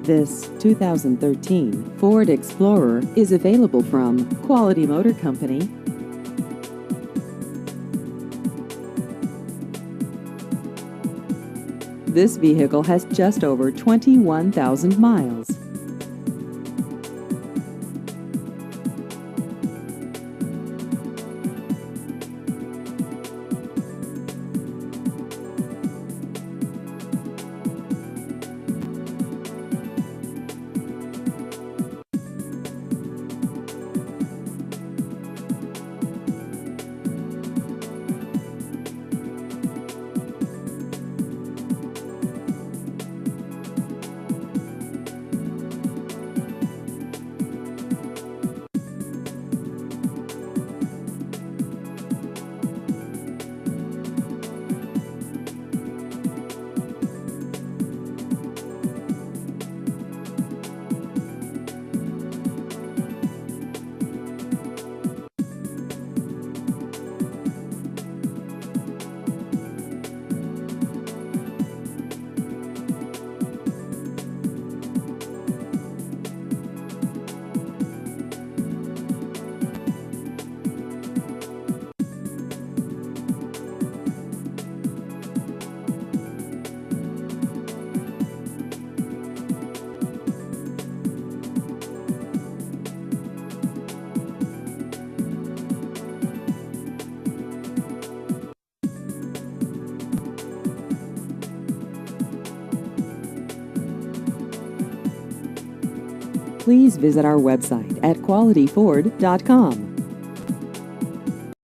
This 2013 Ford Explorer is available from Quality Motor Company. This vehicle has just over 21,000 miles. Please visit our website at qualityford.com.